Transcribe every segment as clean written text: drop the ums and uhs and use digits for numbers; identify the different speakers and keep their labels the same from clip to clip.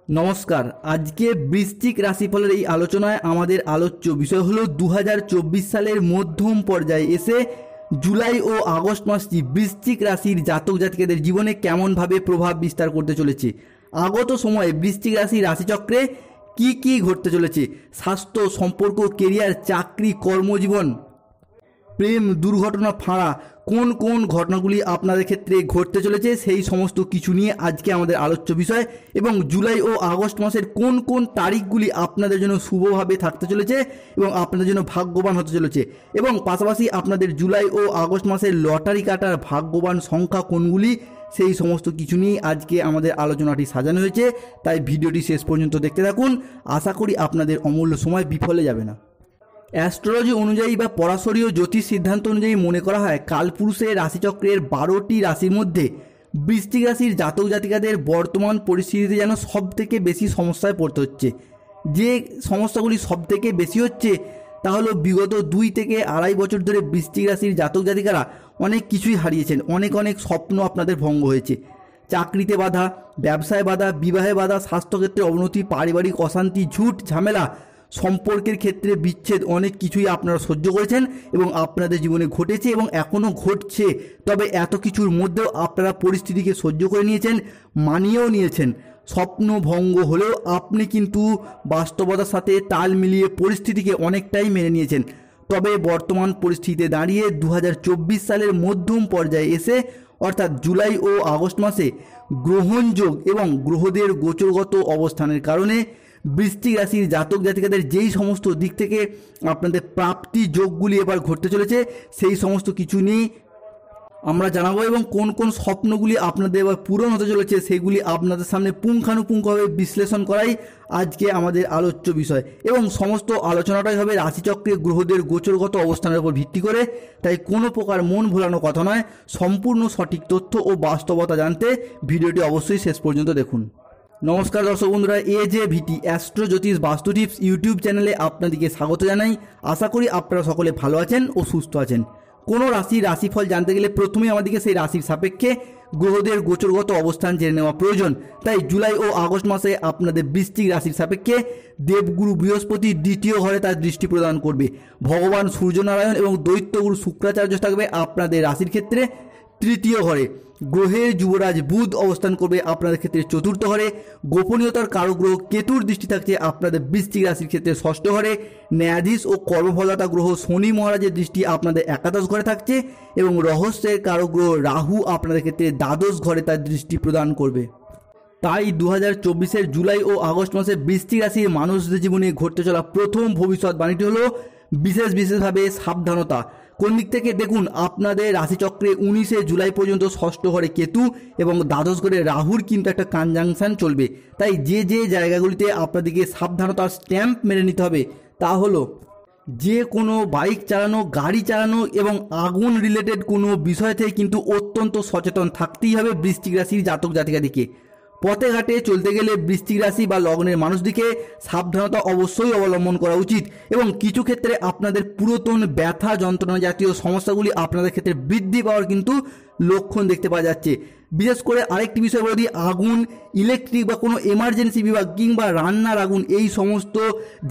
Speaker 1: নমস্কার। আজকে বৃশ্চিক রাশিফলের এই আলোচনায় আমাদের আলোচ্য বিষয় হলো 2024 সালের মধ্যম পর্যায়ে এসে জুলাই ও আগস্ট মাসটি বৃশ্চিক রাশির জাতক জাতিকাদের জীবনে কেমনভাবে প্রভাব বিস্তার করতে চলেছে। আগত সময়ে বৃশ্চিক রাশির রাশিচক্রে কি কি ঘটতে চলেছে, স্বাস্থ্য, সম্পর্ক, কেরিয়ার, চাকরি, কর্মজীবন, প্রেম, দুর্ঘটনা, ফাঁড়া, কোন কোন ঘটনাগুলি আপনাদের ক্ষেত্রে ঘটতে চলেছে সেই সমস্ত কিছু নিয়ে আজকে আমাদের আলোচ্য বিষয়। এবং জুলাই ও আগস্ট মাসের কোন কোন তারিখগুলি আপনাদের জন্য শুভভাবে থাকতে চলেছে এবং আপনাদের জন্য ভাগ্যবান হতে চলেছে, এবং পাশাপাশি আপনাদের জুলাই ও আগস্ট মাসের লটারি কাটার ভাগ্যবান সংখ্যা কোনগুলি, সেই সমস্ত কিছু নিয়ে আজকে আমাদের আলোচনাটি সাজানো হয়েছে। তাই ভিডিওটি শেষ পর্যন্ত দেখতে থাকুন। আশা করি আপনাদের অমূল্য সময় বিফলে যাবে না। অ্যাস্ট্রোলজি অনুযায়ী বা পরাশরীয় জ্যোতিষ সিদ্ধান্ত অনুযায়ী মনে করা হয় কালপুরুষের রাশিচক্রের 12টি রাশির মধ্যে বৃশ্চিক রাশির জাতক জাতিকাদের বর্তমান পরিস্থিতিতে যেন সবথেকে বেশি সমস্যায় পড়তে হচ্ছে। যে সমস্যাগুলি সবথেকে বেশি হচ্ছে তা হলো বিগত 2 থেকে আড়াই বছর ধরে বৃশ্চিক রাশির জাতক জাতিকারা অনেক কিছুই হারিয়েছেন। অনেক স্বপ্ন আপনাদের ভঙ্গ হয়েছে। চাকরিতে বাধা, ব্যবসায় বাধা, বিবাহে বাধা, স্বাস্থ্যক্ষেত্রে অবনতি, পারিবারিক অশান্তি, ঝুট ঝামেলা, সম্পর্কের ক্ষেত্রে বিচ্ছেদ, অনেক কিছুই আপনারা সহ্য করেছেন এবং আপনাদের জীবনে ঘটেছে এবং এখনও ঘটছে। তবে এত কিছুর মধ্যেও আপনারা পরিস্থিতিকে সহ্য করে নিয়েছেন, মানিয়েও নিয়েছেন। স্বপ্ন ভঙ্গ হলেও আপনি কিন্তু বাস্তবতার সাথে তাল মিলিয়ে পরিস্থিতিকে অনেকটাই মেনে নিয়েছেন। তবে বর্তমান পরিস্থিতিতে দাঁড়িয়ে 2024 সালের মধ্যম পর্যায়ে এসে অর্থাৎ জুলাই ও আগস্ট মাসে গ্রহণযোগ এবং গ্রহদের গোচরগত অবস্থানের কারণে বৃশ্চিক রাশির জাতক জাতিকাদের যেই সমস্ত দিক থেকে আপনাদের প্রাপ্তি যোগগুলি এবার ঘটতে চলেছে সেই সমস্ত কিছু নিয়েই আমরা জানাবো, এবং কোন কোন স্বপ্নগুলি আপনাদের এবার পূরণ হতে চলেছে সেগুলি আপনাদের সামনে পুঙ্খানুপুঙ্খভাবে বিশ্লেষণ করাই আজকে আমাদের আলোচ্য বিষয়। এবং সমস্ত আলোচনাটাই হবে রাশিচক্রে গ্রহদের গোচরগত অবস্থানের উপর ভিত্তি করে। তাই কোনো প্রকার মন ভোলানো কথা নয়, সম্পূর্ণ সঠিক তথ্য ও বাস্তবতা জানতে ভিডিওটি অবশ্যই শেষ পর্যন্ত দেখুন। নমস্কার দর্শক বন্ধুরা, AJVT অ্যাস্ট্রো জ্যোতিষ বাস্তু টিপস ইউটিউব চ্যানেলে আপনাদেরকে স্বাগত জানাই। আশা করি আপনারা সকলে ভালো আছেন ও সুস্থ আছেন। কোনো রাশির রাশিফল জানতে গেলে প্রথমেই আমাদেরকে সেই রাশির সাপেক্ষে গ্রহদের গোচরগত অবস্থান জেনে নেওয়া প্রয়োজন। তাই জুলাই ও আগস্ট মাসে আপনাদের বৃশ্চিক রাশির সাপেক্ষে দেবগুরু বৃহস্পতি 2য় ঘরে তার দৃষ্টি প্রদান করবে। ভগবান সূর্যনারায়ণ এবং দৈত্যগুরু শুক্রাচার্য থাকবে আপনাদের রাশির ক্ষেত্রে 3য় ঘরে। গ্রহের যুবরাজ বুধ অবস্থান করবে আপনাদের ক্ষেত্রে 4র্থ ঘরে। গোপনীয়তার কারগ্রহ কেতুর দৃষ্টি থাকছে আপনাদের বৃশ্চিক রাশির ক্ষেত্রে 6ষ্ঠ ঘরে। ন্যায়াধীশ ও কর্মফলদাতা গ্রহ শনি মহারাজের দৃষ্টি আপনাদের একাদশ ঘরে থাকছে, এবং রহস্যের কারগ্রহ রাহু আপনাদের ক্ষেত্রে দ্বাদশ ঘরে তার দৃষ্টি প্রদান করবে। তাই 2024 জুলাই ও আগস্ট মাসে বৃশ্চিক রাশির মানুষদের জীবনে ঘটতে চলা প্রথম ভবিষ্যৎবাণীটি হলো বিশেষভাবে সাবধানতা। কোন দিক থেকে দেখুন, আপনাদের রাশিচক্রে 19 জুলাই পর্যন্ত 6ষ্ঠ ঘরে কেতু এবং দ্বাদশ ঘরে রাহুর কিন্তু একটা কনজাংশন চলবে। তাই যে জায়গাগুলিতে আপনাদেরকে সাবধানতার স্ট্যাম্প মেরে নিতে হবে তা হলো যে কোনো বাইক চালানো, গাড়ি চালানো এবং আগুন রিলেটেড কোনো বিষয় থেকে কিন্তু অত্যন্ত সচেতন থাকতেই হবে বৃশ্চিক রাশির জাতক জাতিকাদিকে। পথে ঘাটে চলতে গেলে বৃশ্চিক রাশি বা লগ্নের মানুষদিকে সাবধানতা অবশ্যই অবলম্বন করা উচিত, এবং কিছু ক্ষেত্রে আপনাদের পুরাতন ব্যথা যন্ত্রণা জাতীয় সমস্যাগুলি আপনাদের ক্ষেত্রে বৃদ্ধি পাওয়ার কিন্তু লক্ষণ দেখতে পাওয়া যাচ্ছে। বিশেষ করে আরেকটি বিষয় বলে দিই, আগুন, ইলেকট্রিক বা কোনো এমার্জেন্সি বিভাগ কিংবা রান্নার আগুন, এই সমস্ত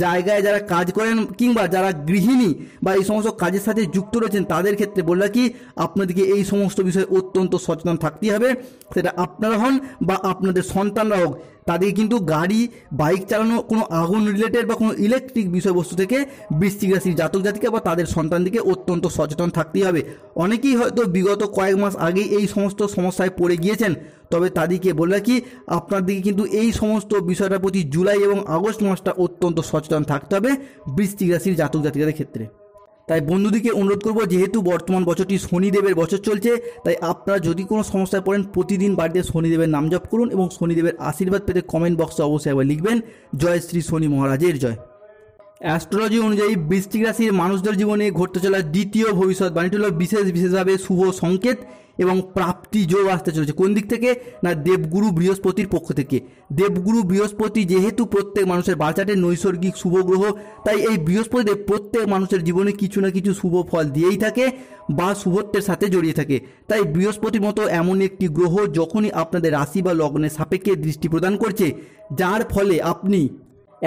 Speaker 1: জায়গায় যারা কাজ করেন কিংবা যারা গৃহিণী বা এই সমস্ত কাজের সাথে যুক্ত রয়েছেন তাদের ক্ষেত্রে বললাম কি আপনাদেরকে এই সমস্ত বিষয়ে অত্যন্ত সচেতন থাকতেই হবে। সেটা আপনারা হন বা আপনাদের সন্তানরা হোক, তাদেরকে কিন্তু গাড়ি বাইক চালানো, কোনো আগুন রিলেটেড বা কোনো ইলেকট্রিক বিষয়বস্তু থেকে বৃশ্চিক রাশির জাতক জাতিকা বা তাদের সন্তানদিকে অত্যন্ত সচেতন থাকতেই হবে। অনেকেই হয়তো বিগত কয়েক মাস আগেই এই সমস্ত সমস্যায় পড়ে গিয়েছেন, তবে তাদেরকে বলে রাখি আপনাদেরকে কিন্তু এই সমস্ত বিষয়টার প্রতি জুলাই এবং আগস্ট মাসটা অত্যন্ত সচেতন থাকতে হবে বৃশ্চিক রাশির জাতক জাতিকাদের ক্ষেত্রে। তাই বন্ধুদিকে অনুরোধ করব, যেহেতু বর্তমান বছরটি শনিদেবের বছর চলছে, তাই আপনারা যদি কোনো সমস্যায় পড়েন প্রতিদিন বাড়িতে শনিদেবের নাম জপ করুন এবং শনিদেবের আশীর্বাদ পেতে কমেন্ট বক্সে অবশ্যই একবার লিখবেন জয় শ্রী শনি মহারাজের জয়। অ্যাস্ট্রোলজি অনুযায়ী বৃশ্চিক রাশির মানুষদের জীবনে ঘটতে চলা দ্বিতীয় ভবিষ্যৎবাণীটি হলো বিশেষভাবে শুভ সংকেত এবং প্রাপ্তি যোগ আসতে চলেছে। কোন দিক থেকে? না, দেবগুরু বৃহস্পতির পক্ষ থেকে। দেবগুরু বৃহস্পতি যেহেতু প্রত্যেক মানুষের বাচ্চাটের নৈসর্গিক শুভ গ্রহ, তাই এই বৃহস্পতিদেব প্রত্যেক মানুষের জীবনে কিছু না কিছু শুভ ফল দিয়েই থাকে বা শুভত্বের সাথে জড়িয়ে থাকে। তাই বৃহস্পতির মতো এমন একটি গ্রহ যখনই আপনাদের রাশি বা লগ্নের সাপেক্ষে দৃষ্টি প্রদান করছে, যার ফলে আপনি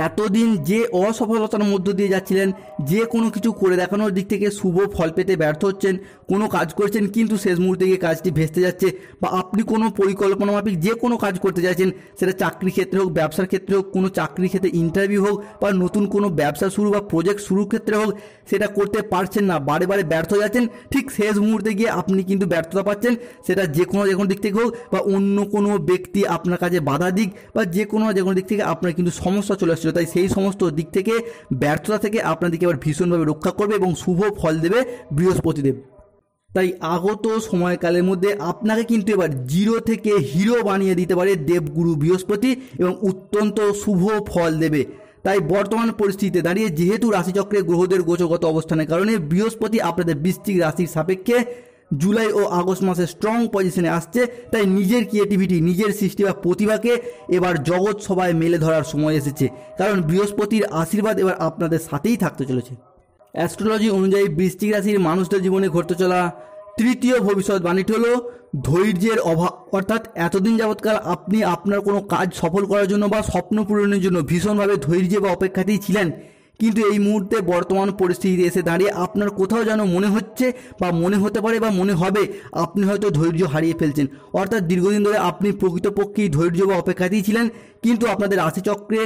Speaker 1: এতদিন যে অসফলতার মধ্য দিয়ে যাচ্ছিলেন, যে কোনো কিছু করে দেখানোর দিক থেকে শুভ ফল পেতে ব্যর্থ হচ্ছেন, কোনো কাজ করছেন কিন্তু শেষ মুহূর্তে গিয়ে কাজটি ভেস্তে যাচ্ছে, বা আপনি কোনো পরিকল্পনা মাফিক যে কোনো কাজ করতে চাইছেন, সেটা চাকরি ক্ষেত্রে হোক, ব্যবসার ক্ষেত্রে হোক, কোনো চাকরির ক্ষেত্রে ইন্টারভিউ হোক, বা নতুন কোনো ব্যবসা শুরু বা প্রজেক্ট শুরুর ক্ষেত্রে হোক, সেটা করতে পারছেন না, বারে বারে ব্যর্থ যাচ্ছেন, ঠিক শেষ মুহূর্তে গিয়ে আপনি কিন্তু ব্যর্থতা পাচ্ছেন। সেটা যে কোনো দিক থেকে হোক, বা অন্য কোনো ব্যক্তি আপনার কাছে বাধা দিক, বা যে কোনো দিক থেকে আপনার কিন্তু সমস্যা চলে আসছে। তাই সেই সমস্ত দিক থেকে ব্যর্থতা থেকে আপনাদেরকে এবার ভীষণভাবে রক্ষা করবে এবং শুভ ফল দেবে বৃহস্পতিদেব। তাই আগত সময়কালের মধ্যে আপনাকে কিন্তু এবার জিরো থেকে হিরো বানিয়ে দিতে পারে দেবগুরু বৃহস্পতি এবং অত্যন্ত শুভ ফল দেবে। তাই বর্তমান পরিস্থিতিতে দাঁড়িয়ে যেহেতু রাশিচক্রে গ্রহদের গোচরগত অবস্থানের কারণে বৃহস্পতি আপনাদের বৃশ্চিক রাশির সাপেক্ষে জুলাই ও আগস্ট মাসে স্ট্রং পজিশনে আসছে, তাই নিজের ক্রিয়েটিভিটি, নিজের সৃষ্টি বা প্রতিভাকে এবার জগৎ সবাই মেলে ধরার সময় এসেছে, কারণ বৃহস্পতির আশীর্বাদ এবার আপনাদের সাথেই থাকতে চলেছে। অ্যাস্ট্রোলজি অনুযায়ী বৃশ্চিক রাশির মানুষদের জীবনে ঘটতে চলা তৃতীয় ভবিষ্যৎবাণীটি হলো ধৈর্যের অভাব। অর্থাৎ এতদিন যাবৎকাল আপনি আপনার কোনো কাজ সফল করার জন্য বা স্বপ্ন পূরণের জন্য ভীষণভাবে ধৈর্য বা অপেক্ষাতেই ছিলেন, কিন্তু এই মুহূর্তে বর্তমান পরিস্থিতিতে এসে দাঁড়িয়ে আপনার কোথাও যেন মনে হচ্ছে বা মনে হতে পারে বা মনে হবে আপনি হয়তো ধৈর্য হারিয়ে ফেলছেন। অর্থাৎ দীর্ঘদিন ধরে আপনি প্রকৃতপক্ষেই ধৈর্য বা অপেক্ষাতেই ছিলেন, কিন্তু আপনাদের রাশিচক্রে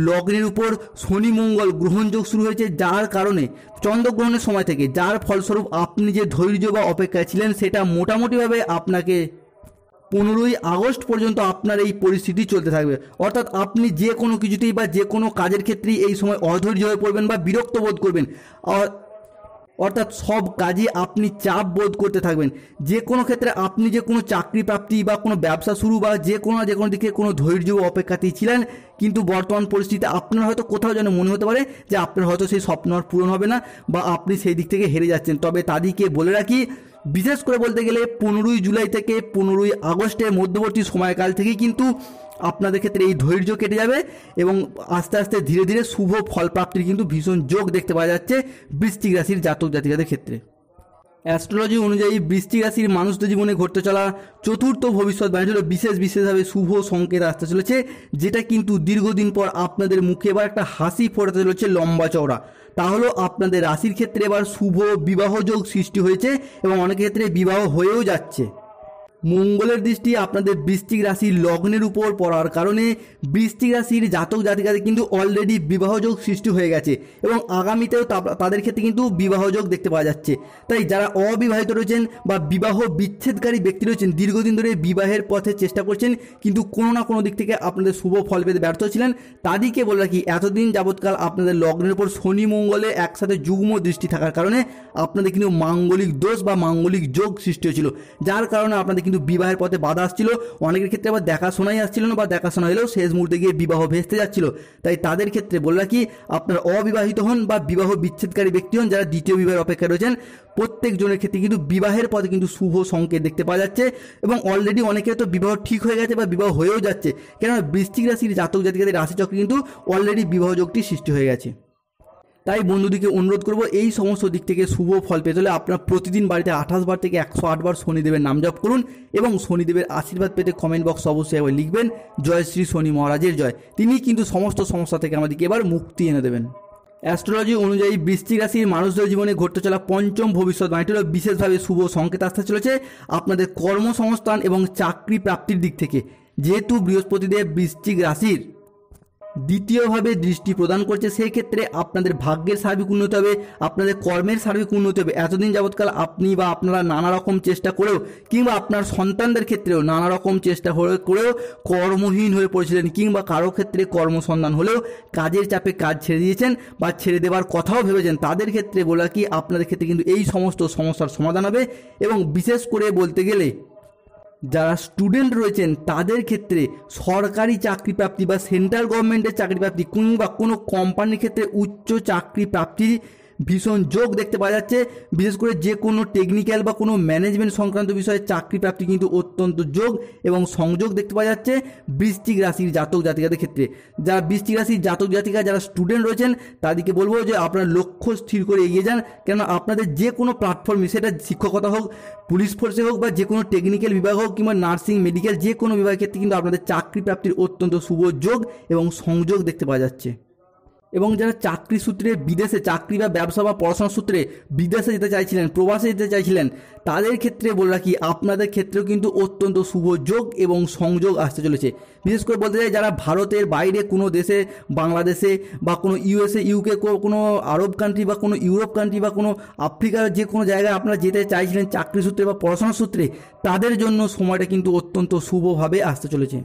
Speaker 1: লগ্নের উপর শনি মঙ্গল গ্রহণযোগ শুরু হয়েছে, যার কারণে চন্দ্রগ্রহণের সময় থেকে, যার ফলস্বরূপ আপনি যে ধৈর্য বা অপেক্ষায় ছিলেন সেটা মোটামুটিভাবে আপনাকে 15ই আগস্ট পর্যন্ত আপনার এই পরিস্থিতি চলতে থাকবে। অর্থাৎ আপনি যে কোনো কিছুতেই বা যে কোনো কাজের ক্ষেত্রেই এই সময় অধৈর্য হয়ে পড়বেন বা বিরক্ত বোধ করবেন। অর্থাৎ সব কাজে আপনি চাপ বোধ করতে থাকবেন। যে কোনো ক্ষেত্রে আপনি যে কোনো চাকরি প্রাপ্তি বা কোনো ব্যবসা শুরু বা যে কোনো দিকে কোনো ধৈর্য অপেক্ষাতেই ছিলেন, কিন্তু বর্তমান পরিস্থিতিতে আপনার হয়তো কোথাও যেন মনে হতে পারে যে আপনার হয়তো সেই স্বপ্ন আর পূরণ হবে না বা আপনি সেই দিক থেকে হেরে যাচ্ছেন। তবে তাদেরকে বলে রাখি, বিশেষ করে বলতে গেলে 15ই জুলাই থেকে 15ই আগস্টের মধ্যবর্তী সময়কাল থেকেই কিন্তু আপনাদের ক্ষেত্রে এই ধৈর্য কেটে যাবে এবং আস্তে আস্তে ধীরে ধীরে শুভ ফল প্রাপ্তির কিন্তু ভীষণ যোগ দেখতে পাওয়া যাচ্ছে বৃশ্চিক রাশির জাতক জাতিকাদের ক্ষেত্রে। অ্যাস্ট্রোলজি অনুযায়ী বৃশ্চিক রাশির মানুষদের জীবনে ঘটতে চলা চতুর্থ ভবিষ্যৎবাণী হলো বিশেষভাবে শুভ সংকেত আসতে চলেছে, যেটা কিন্তু দীর্ঘদিন পর আপনাদের মুখে এবার একটা হাসি ফোটাতে চলেছে লম্বা চওড়া। তা হলো আপনাদের রাশির ক্ষেত্রে এবার শুভ বিবাহ যোগ সৃষ্টি হয়েছে এবং অনেক ক্ষেত্রে বিবাহ হয়েও যাচ্ছে। মঙ্গলের দৃষ্টি আপনাদের বৃশ্চিক রাশির লগ্নের উপর পড়ার কারণে বৃশ্চিক রাশির জাতক জাতিকাদের কিন্তু অলরেডি বিবাহযোগ সৃষ্টি হয়ে গেছে এবং আগামীতেও তাদের ক্ষেত্রে কিন্তু বিবাহযোগ দেখতে পাওয়া যাচ্ছে। তাই যারা অবিবাহিত রয়েছেন বা বিবাহ বিচ্ছেদকারী ব্যক্তি রয়েছেন, দীর্ঘদিন ধরে বিবাহের পথে চেষ্টা করছেন কিন্তু কোনো না কোনো দিক থেকে আপনাদের শুভ ফল পেতে ব্যর্থ ছিলেন, তাদেরকে বলে রাখি এতদিন যাবৎকাল আপনাদের লগ্নের উপর শনি মঙ্গলে একসাথে যুগ্ম দৃষ্টি থাকার কারণে আপনাদের কিন্তু মাঙ্গলিক দোষ বা মাঙ্গলিক যোগ সৃষ্টি হয়েছিল, যার কারণে আপনাদের কিন্তু বিবাহের পথে বাধা আসছিল। অনেকের ক্ষেত্রে আবার দেখাশোনাই আসছিল না বা দেখাশোনা হলেও শেষ মুহূর্তে গিয়ে বিবাহ ভেস্তে যাচ্ছিল। তাই তাদের ক্ষেত্রে বলে রাখি, আপনারা অবিবাহিত হন বা বিবাহ বিচ্ছেদকারী ব্যক্তি হন, যারা দ্বিতীয় বিবাহের অপেক্ষায় রয়েছেন, প্রত্যেকজনের ক্ষেত্রে কিন্তু বিবাহের পথে কিন্তু শুভ সংকেত দেখতে পাওয়া যাচ্ছে এবং অলরেডি অনেকের তো বিবাহ ঠিক হয়ে গেছে বা বিবাহ হয়েও যাচ্ছে, কেননা বৃশ্চিক রাশির জাতক জাতিকাদের রাশিচক্রে কিন্তু অলরেডি বিবাহযোগটি সৃষ্টি হয়ে গেছে। তাই বন্ধুদিকে অনুরোধ করব, এই সমস্ত দিক থেকে শুভ ফল পেতে হলে আপনার প্রতিদিন বাড়িতে 28 বার থেকে 108 বার শনিদেবের নাম জপ করুন এবং শনিদেবের আশীর্বাদ পেতে কমেন্ট বক্স অবশ্যই একবার লিখবেন জয় শ্রী শনি মহারাজের জয়। তিনি কিন্তু সমস্ত সমস্যা থেকে আমাদেরকে এবার মুক্তি এনে দেবেন। অ্যাস্ট্রোলজি অনুযায়ী বৃশ্চিক রাশির মানুষদের জীবনে ঘটতে চলা পঞ্চম ভবিষ্যৎবাণীটি হলো বিশেষভাবে শুভ সংকেত আসতে চলেছে আপনাদের কর্মসংস্থান এবং চাকরি প্রাপ্তির দিক থেকে। যেহেতু বৃহস্পতিদেব বৃশ্চিক রাশির দ্বিতীয়ভাবে দৃষ্টি প্রদান করছে, সেই ক্ষেত্রে আপনাদের ভাগ্যের সার্বিক উন্নতি হবে, আপনাদের কর্মের সার্বিক উন্নতি হবে। এতদিন যাবৎকাল আপনি বা আপনারা নানা রকম চেষ্টা করেও কিংবা আপনার সন্তানদের ক্ষেত্রেও নানা রকম চেষ্টা করেও কর্মহীন হয়ে পড়েছিলেন, কিংবা কারো ক্ষেত্রে কর্মসন্ধান হলেও কাজের চাপে কাজ ছেড়ে দিয়েছেন বা ছেড়ে দেওয়ার কথাও ভেবেছেন, তাদের ক্ষেত্রে বলা কি আপনাদের ক্ষেত্রে কিন্তু এই সমস্ত সমস্যার সমাধান হবে। এবং বিশেষ করে বলতে গেলে যারা স্টুডেন্ট রয়েছেন তাদের ক্ষেত্রে সরকারি চাকরি প্রাপ্তি বা সেন্ট্রাল গভর্নমেন্টের চাকরি প্রাপ্তি কিংবা কোনো কোম্পানির ক্ষেত্রে উচ্চ চাকরি প্রাপ্তি ভীষণ যোগ দেখতে পাওয়া যাচ্ছে। বিশেষ করে যে কোনো টেকনিক্যাল বা কোনো ম্যানেজমেন্ট সংক্রান্ত বিষয়ে চাকরি প্রাপ্তি কিন্তু অত্যন্ত যোগ এবং সংযোগ দেখতে পাওয়া যাচ্ছে বৃশ্চিক রাশির জাতক জাতিকাদের ক্ষেত্রে। যারা বৃশ্চিক রাশির জাতক জাতিকা যারা স্টুডেন্ট রয়েছেন তাদেরকে বলবো যে আপনারা লক্ষ্য স্থির করে এগিয়ে যান, কেননা আপনাদের যে কোনো প্ল্যাটফর্মে, সেটা শিক্ষকতা হোক, পুলিশ ফোর্সে হোক বা যে কোনো টেকনিক্যাল বিভাগ হোক কিংবা নার্সিং, মেডিকেল, যে কোনো বিভাগের ক্ষেত্রে কিন্তু আপনাদের চাকরি প্রাপ্তির অত্যন্ত শুভ যোগ এবং সংযোগ দেখতে পাওয়া যাচ্ছে। এবং যারা চাকরি সূত্রে বিদেশে, চাকরি বা ব্যবসা বা পড়াশোনার সূত্রে বিদেশে যেতে চাইছিলেন, প্রবাসে যেতে চাইছিলেন, তাদের ক্ষেত্রে বলে রাখি আপনাদের ক্ষেত্রেও কিন্তু অত্যন্ত শুভ যোগ এবং সংযোগ আসতে চলেছে। বিশেষ করে বলতে চাই যারা ভারতের বাইরে কোনো দেশে, বাংলাদেশে বা কোনো ইউএসএ, ইউকে, কোনো আরব কান্ট্রি বা কোনো ইউরোপ কান্ট্রি বা কোনো আফ্রিকার যে কোনো জায়গায় আপনারা যেতে চাইছিলেন চাকরি সূত্রে বা পড়াশোনার সূত্রে, তাদের জন্য সময়টা কিন্তু অত্যন্ত শুভভাবে আসতে চলেছে।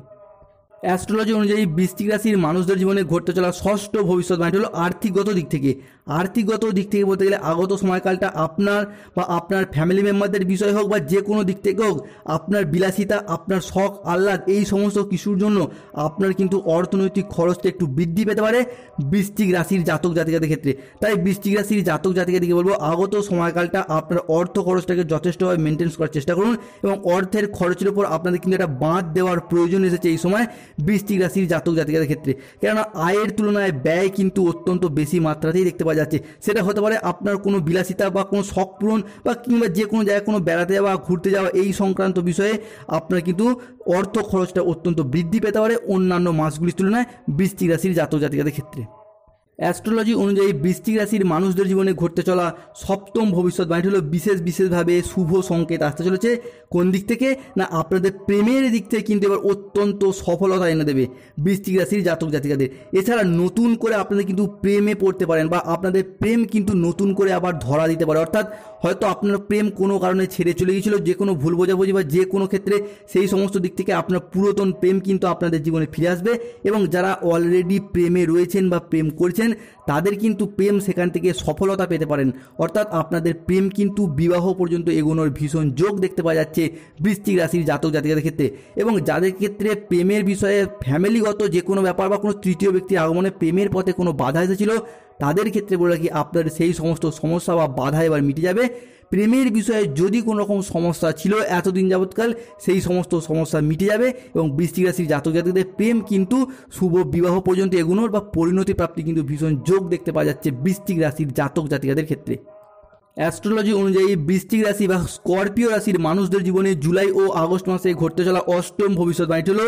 Speaker 1: অ্যাস্ট্রোলজি অনুযায়ী বৃশ্চিক রাশির মানুষদের জীবনে ঘটতে চলা ষষ্ঠ ভবিষ্যৎবাণীটি হলো আর্থিকগত দিক থেকে। আর্থিকগত দিক থেকে বলতে গেলে আগত সময়কালটা আপনার বা আপনার ফ্যামিলি মেম্বারদের বিষয় হোক বা যে কোনো দিক থেকে হোক, আপনার বিলাসিতা, আপনার শখ আহ্লাদ, এই সমস্ত কিছুর জন্য আপনার কিন্তু অর্থনৈতিক খরচটা একটু বৃদ্ধি পেতে পারে বৃশ্চিক রাশির জাতক জাতিকাদের ক্ষেত্রে। তাই বৃশ্চিক রাশির জাতক জাতিকাদেরকে বলবো আগত সময়কালটা আপনার অর্থ খরচটাকে যথেষ্টভাবে মেনটেন করার চেষ্টা করুন এবং অর্থের খরচের উপর আপনাদের কিন্তু একটা বাঁধ দেওয়ার প্রয়োজন এসেছে এই সময় বৃশ্চিক রাশির জাতক জাতিকাদের ক্ষেত্রে। কেননা আয়ের তুলনায় ব্যয় কিন্তু অত্যন্ত বেশি মাত্রাতেই দেখতে পাওয়া যাচ্ছে। সেটা হতে পারে আপনার কোনো বিলাসিতা বা কোনো শখ পূরণ বা কিংবা যে কোনো জায়গায় কোনো বেড়াতে যাওয়া, ঘুরতে যাওয়া, এই সংক্রান্ত বিষয়ে আপনার কিন্তু অর্থ খরচটা অত্যন্ত বৃদ্ধি পেতে পারে অন্যান্য মাসগুলির তুলনায় বৃশ্চিক রাশির জাতক জাতিকাদের ক্ষেত্রে। অ্যাস্ট্রোলজি অনুযায়ী বৃশ্চিক রাশির মানুষদের জীবনে ঘটতে চলা সপ্তম ভবিষ্যৎবাণীটি হলো বিশেষভাবে শুভ সংকেত আসতে চলেছে। কোন দিক থেকে না, আপনাদের প্রেমের দিক থেকে কিন্তু এবার অত্যন্ত সফলতা এনে দেবে বৃশ্চিক রাশির জাতক জাতিকাদের। এছাড়া নতুন করে আপনাদের কিন্তু প্রেমে পড়তে পারেন বা আপনাদের প্রেম কিন্তু নতুন করে আবার ধরা দিতে পারে। অর্থাৎ হয়তো আপনার প্রেম কোনো কারণে ছেড়ে চলে গিয়েছিল, যে কোনো ভুল বোঝাবুঝি বা যে কোনো ক্ষেত্রে, সেই সমস্ত দিক থেকে আপনার পুরাতন প্রেম কিন্তু আপনাদের জীবনে ফিরে আসবে। এবং যারা অলরেডি প্রেমে রয়েছেন বা প্রেম করছেন তাদের কিন্তু প্রেম সেখান থেকে সফলতা পেতে পারেন। অর্থাৎ আপনাদের প্রেম কিন্তু বিবাহ পর্যন্ত এগোনোর ভীষণ যোগ দেখতে পাওয়া যাচ্ছে বৃশ্চিক রাশির জাতক জাতিকাদের ক্ষেত্রে। এবং যাদের ক্ষেত্রে প্রেমের বিষয়ে ফ্যামিলিগত যে কোনো ব্যাপার বা কোনো তৃতীয় ব্যক্তির আগমনে প্রেমের পথে কোনো বাধা এসেছিল, তাদের ক্ষেত্রে বলে রাখি আপনার সেই সমস্ত সমস্যা বা বাধা এবার মিটে যাবে। প্রেমের বিষয়ে যদি কোনো রকম সমস্যা ছিল এতদিন যাবৎকাল, সেই সমস্ত সমস্যা মিটে যাবে এবং বৃশ্চিক রাশির জাতক জাতিকাদের প্রেম কিন্তু শুভ বিবাহ পর্যন্ত এগোনোর বা পরিণতি প্রাপ্তি কিন্তু ভীষণ যোগ দেখতে পাওয়া যাচ্ছে বৃশ্চিক রাশির জাতক জাতিকাদের ক্ষেত্রে। অ্যাস্ট্রোলজি অনুযায়ী বৃশ্চিক রাশি বা স্করপিও রাশির মানুষদের জীবনে জুলাই ও আগস্ট মাসে ঘটতে চলা অষ্টম ভবিষ্যৎবাণীটি হলো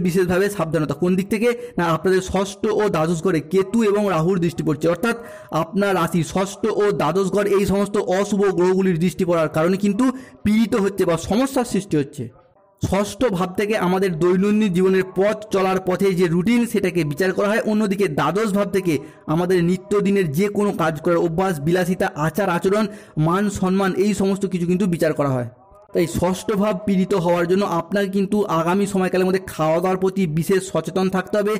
Speaker 1: বিশেষভাবে সাবধানতা। কোন দিক থেকে না, আপনাদের ষষ্ঠ ও দ্বাদশ ঘরে কেতু এবং রাহুর দৃষ্টি পড়ছে। অর্থাৎ আপনার রাশির ষষ্ঠ ও দ্বাদশ ঘর এই সমস্ত অশুভ গ্রহগুলির দৃষ্টি পড়ার কারণে কিন্তু পীড়িত হচ্ছে বা সমস্যার সৃষ্টি হচ্ছে। ষষ্ঠ ভাব থেকে আমাদের দৈনন্দিন জীবনের পথ চলার পথে যে রুটিন, সেটাকে বিচার করা হয়। অন্যদিকে দ্বাদশ ভাব থেকে আমাদের নিত্যদিনের যে কোনো কাজ করার অভ্যাস, বিলাসিতা, আচার আচরণ, মান সম্মান, এই সমস্ত কিছু কিন্তু বিচার করা হয়। তাই ষষ্ঠ ভাব পীড়িত হওয়ার জন্য আপনাকে কিন্তু আগামী সময়কালের মধ্যে খাওয়া দাওয়ার প্রতি বিশেষ সচেতন থাকতে হবে।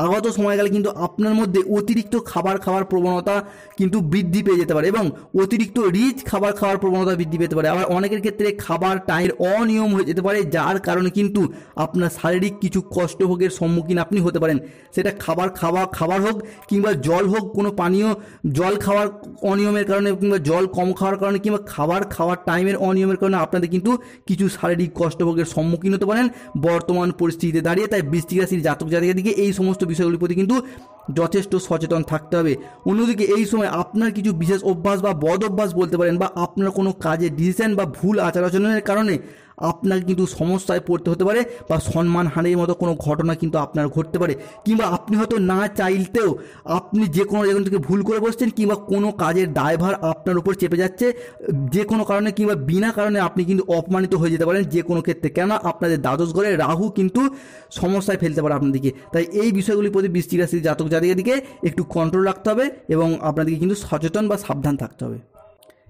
Speaker 1: আগত সময়কালে কিন্তু আপনার মধ্যে অতিরিক্ত খাবার খাওয়ার প্রবণতা কিন্তু বৃদ্ধি পেয়ে যেতে পারে এবং অতিরিক্ত রিচ খাবার খাওয়ার প্রবণতা বৃদ্ধি পেতে পারে। আবার অনেকের ক্ষেত্রে খাবার টাইমের অনিয়ম হয়ে যেতে পারে, যার কারণে কিন্তু আপনার শারীরিক কিছু কষ্টভোগের সম্মুখীন আপনি হতে পারেন। সেটা খাবার হোক কিংবা জল হোক, কোনো পানীয় জল খাওয়ার অনিয়মের কারণে কিংবা জল কম খাওয়ার কারণে কিংবা খাওয়ার টাইমের অনিয়মের কারণে আপনাদের কিন্তু কিছু শারীরিক কষ্টভোগের সম্মুখীন হতে পারেন বর্তমান পরিস্থিতিতে দাঁড়িয়ে। তাই বৃশ্চিক রাশির জাতক জাতিকাদেরকে এই সমস্ত বিষয়গুলির প্রতি কিন্তু যথেষ্ট সচেতন থাকতে হবে। অন্যদিকে এই সময় আপনার কিছু বিশেষ অভ্যাস বা বদ অভ্যাস বলতে পারেন বা আপনার কোনো কাজের ডিসিশন বা ভুল আচার আচরণের কারণে আপনাকে কিন্তু সমস্যায় পড়তে হতে পারে বা সম্মানহানির মতো কোনো ঘটনা কিন্তু আপনার ঘটতে পারে। কিংবা আপনি হয়তো না চাইতেও আপনি যে কোনো জায়গা থেকে ভুল করে বসছেন কিংবা কোনো কাজের দায়ভার আপনার উপর চেপে যাচ্ছে যে কোনো কারণে কিংবা বিনা কারণে আপনি কিন্তু অপমানিত হয়ে যেতে পারেন যে কোনো ক্ষেত্রে। কেননা আপনাদের দ্বাদশ ঘরে রাহু কিন্তু সমস্যায় ফেলতে পারে আপনাদেরকে। তাই এই বিষয়গুলির প্রতি বৃশ্চিক রাশির জাতক জাতিকাদেরকে একটু কন্ট্রোল রাখতে হবে এবং আপনাদেরকে কিন্তু সচেতন বা সাবধান থাকতে হবে।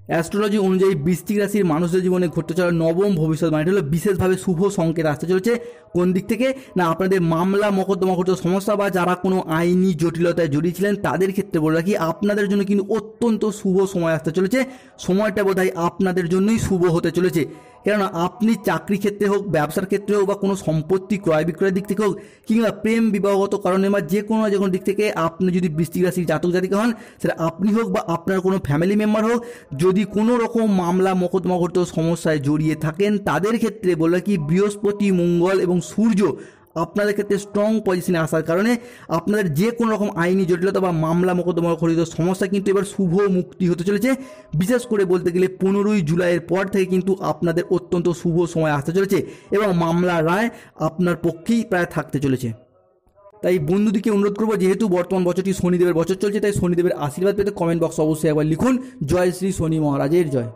Speaker 1: অ্যাস্ট্রোলজি অনুযায়ী বৃশ্চিক রাশির মানুষদের জীবনে ঘটতে চলা নবম ভবিষ্যৎবাণীটা হলো বিশেষভাবে শুভ সংকেত আসতে চলেছে। কোন দিক থেকে না, আপনাদের মামলা মোকদ্দমা ঘটিত সমস্যা বা যারা কোনো আইনি জটিলতায় জড়িয়েছিলেন তাদের ক্ষেত্রে বলে রাখি, আপনাদের জন্য কিন্তু অত্যন্ত শুভ সময় আসতে চলেছে। সময়টা বোধহয় আপনাদের জন্যই শুভ হতে চলেছে, কেননা আপনি চাকরি ক্ষেত্রে হোক, ব্যবসার ক্ষেত্রে হোক, বা কোনো সম্পত্তি ক্রয় বিক্রয়ের দিক থেকে হোক, কিংবা প্রেম বিবাহগত কারণে বা যে কোনো দিক থেকে আপনি যদি বৃশ্চিক রাশির জাতক জাতিকা হন, সেটা আপনি হোক বা আপনার কোনো ফ্যামিলি মেম্বার হোক, যদি কোনো রকম মামলা মোকদ্দমা ঘটিত সমস্যায় জড়িয়ে থাকেন তাদের ক্ষেত্রে বলে কি বৃহস্পতি, মঙ্গল এবং সূর্য আপনাদের ক্ষেত্রে স্ট্রং পজিশনে আসার কারণে আপনাদের যে কোনো রকম আইনি জটিলতা বা মামলা মোকদ্দমা ঘটিত সমস্যা কিন্তু এবার শুভ মুক্তি হতে চলেছে। বিশেষ করে বলতে গেলে 15ই জুলাইয়ের পর থেকে কিন্তু আপনাদের অত্যন্ত শুভ সময় আসতে চলেছে এবং মামলার রায় আপনার পক্ষেই প্রায় থাকতে চলেছে। তাই বন্ধুদিকে অনুরোধ করবো, যেহেতু বর্তমান বছরটি শনিদেবের বছর চলছে, তাই শনিদেবের আশীর্বাদ পেতে কমেন্ট বক্স অবশ্যই একবার লিখুন জয় শ্রী শনি মহারাজের জয়।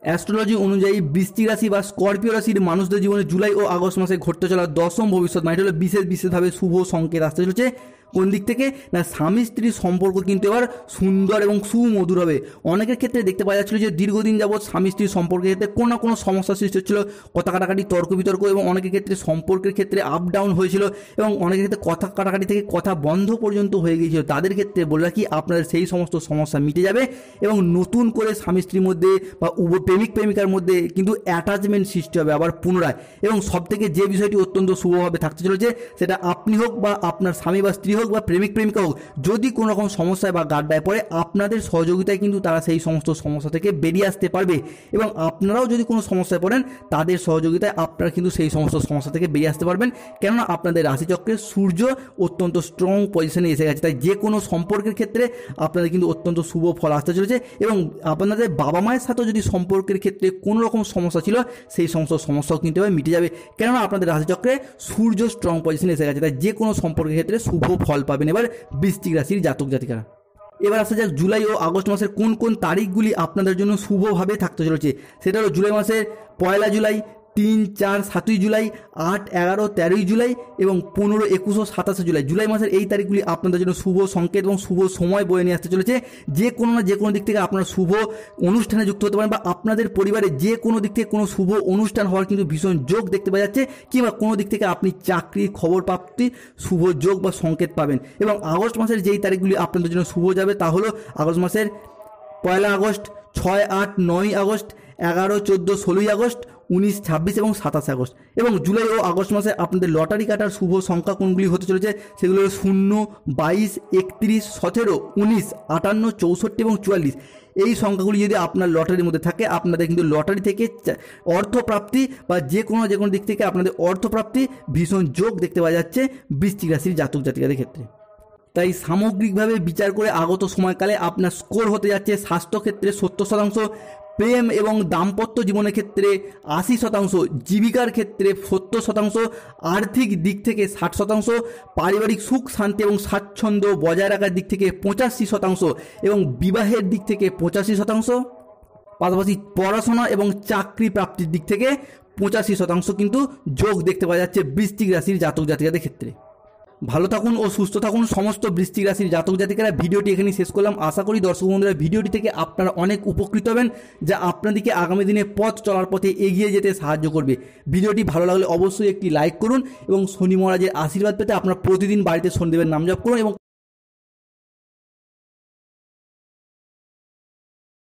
Speaker 1: অ্যাস্ট্রোলজি অনুযায়ী বৃশ্চিক রাশি বা স্করপিও রাশির মানুষদের জীবনে জুলাই ও আগস্ট মাসে ঘটতে চলা দশম ভবিষ্যৎবাণীটা হলো বিশেষভাবে শুভ সংকেত আসতে চলেছে। কোন দিক থেকে না, স্বামী স্ত্রীর সম্পর্ক কিন্তু এবার সুন্দর এবং সুমধুর হবে। অনেকের ক্ষেত্রে দেখতে পাওয়া যাচ্ছিল যে দীর্ঘদিন যাবৎ স্বামী স্ত্রীর সম্পর্কের ক্ষেত্রে কোনো না কোনো সমস্যা সৃষ্টি হচ্ছিল, কথা কাটাকাটি, তর্ক বিতর্ক, এবং অনেকের ক্ষেত্রে সম্পর্কের ক্ষেত্রে আপ ডাউন হয়েছিল এবং অনেকের ক্ষেত্রে কথা কাটাকাটি থেকে কথা বন্ধ পর্যন্ত হয়ে গিয়েছিল। তাদের ক্ষেত্রে বলে রাখি, আপনাদের সেই সমস্ত সমস্যা মিটে যাবে এবং নতুন করে স্বামী স্ত্রীর মধ্যে বা প্রেমিক প্রেমিকার মধ্যে কিন্তু অ্যাটাচমেন্ট সৃষ্টি হবে আবার পুনরায়। এবং সবথেকে যে বিষয়টি অত্যন্ত শুভভাবে থাকতে চলেছে, সেটা আপনি হোক বা আপনার স্বামী বা স্ত্রী হোক বা প্রেমিক প্রেমিকা হোক, যদি কোনো রকম সমস্যায় বা গাড্ডায় পড়ে আপনাদের সহযোগিতায় কিন্তু তারা সেই সমস্ত সমস্যা থেকে বেরিয়ে আসতে পারবে। এবং আপনারাও যদি কোনো সমস্যায় পড়েন, তাদের সহযোগিতায় আপনারা কিন্তু সেই সমস্ত সমস্যা থেকে বেরিয়ে আসতে পারবেন, কেননা আপনাদের রাশিচক্রে সূর্য অত্যন্ত স্ট্রং পজিশনে এসে গেছে। তাই যে কোনো সম্পর্কের ক্ষেত্রে আপনাদের কিন্তু অত্যন্ত শুভ ফল আসতে চলেছে। এবং আপনাদের বাবা মায়ের সাথেও যদি সম্পর্কের ক্ষেত্রে কোনো রকম সমস্যা ছিল, সেই সমস্ত সমস্যাও কিন্তু এবার মিটে যাবে, কেননা আপনাদের রাশিচক্রে সূর্য স্ট্রং পজিশনে এসে গেছে। তাই যে কোনো সম্পর্কের ক্ষেত্রে শুভ ফল পাবেন এবার বৃশ্চিক রাশির জাতক জাতিকারা। এবার আসা যাক জুলাই ও আগস্ট মাসের কোন কোন তারিখগুলি আপনাদের জন্য শুভভাবে থাকতে চলেছে। সেটা হলো জুলাই মাসের 1 জুলাই, 3, 4, 7 জুলাই, 8, 11, 13 জুলাই এবং 15, 21 ও 27 জুলাই। জুলাই মাসের এই তারিখগুলি আপনাদের জন্য শুভ সংকেত এবং শুভ সময় বয়ে নিয়ে আসতে চলেছে। যে কোনো না যে কোনো দিক থেকে আপনারা শুভ অনুষ্ঠানে যুক্ত হতে পারেন, বা আপনাদের পরিবারে যে কোনো দিক থেকে কোনো শুভ অনুষ্ঠান হওয়ার কিন্তু ভীষণ যোগ দেখতে পাওয়া যাচ্ছে, কিংবা কোনো দিক থেকে আপনি চাকরির খবর প্রাপ্তি শুভ যোগ বা সংকেত পাবেন। এবং আগস্ট মাসের যেই তারিখগুলি আপনাদের জন্য শুভ যাবে তা হলো আগস্ট মাসের 1 আগস্ট, 6, 8, 9 আগস্ট, 11, 14, 16 আগস্ট, 19, 26 এবং 27 আগস্ট। এবং জুলাই ও আগস্ট মাসে আপনাদের লটারি কাটার শুভ সংখ্যা কোনগুলি হতে চলেছে, সেগুলো 0, 22, 31, 17, 19, 58, 64 এবং 44। এই সংখ্যাগুলি যদি আপনার লটারির মধ্যে থাকে, আপনাদের কিন্তু লটারি থেকে অর্থপ্রাপ্তি বা যে কোনো দিক থেকে আপনাদের অর্থপ্রাপ্তি ভীষণ যোগ দেখতে পাওয়া যাচ্ছে বৃশ্চিক রাশির জাতক জাতিকাদের ক্ষেত্রে। তাই সামগ্রিকভাবে বিচার করে আগত সময়কালে আপনার স্কোর হতে যাচ্ছে স্বাস্থ্যক্ষেত্রে 70%, প্রেম এবং দাম্পত্য জীবনের ক্ষেত্রে 80%, জীবিকার ক্ষেত্রে 70%, আর্থিক দিক থেকে 60%, পারিবারিক সুখ শান্তি এবং স্বাচ্ছন্দ্য বজায় রাখার দিক থেকে 85% এবং বিবাহের দিক থেকে 85%, পাশাপাশি পড়াশোনা এবং চাকরি প্রাপ্তির দিক থেকে 85% কিন্তু যোগ দেখতে পাওয়া যাচ্ছে বৃশ্চিক রাশির জাতক জাতিকাদের ক্ষেত্রে। ভালো থাকুন ও সুস্থ থাকুন সমস্ত বৃশ্চিক রাশির জাতক জাতিকারা। ভিডিওটি এখানেই শেষ করলাম। আশা করি দর্শক বন্ধুরা ভিডিওটি থেকে আপনারা অনেক উপকৃত হবেন, যা আপনাদেরকে আগামী দিনে পথ চলার পথে এগিয়ে যেতে সাহায্য করবে। ভিডিওটি ভালো লাগলে অবশ্যই একটি লাইক করুন এবং শনি মহারাজের আশীর্বাদ পেতে আপনারা প্রতিদিন বাড়িতে শনিদেবের নাম জপ করুন এবং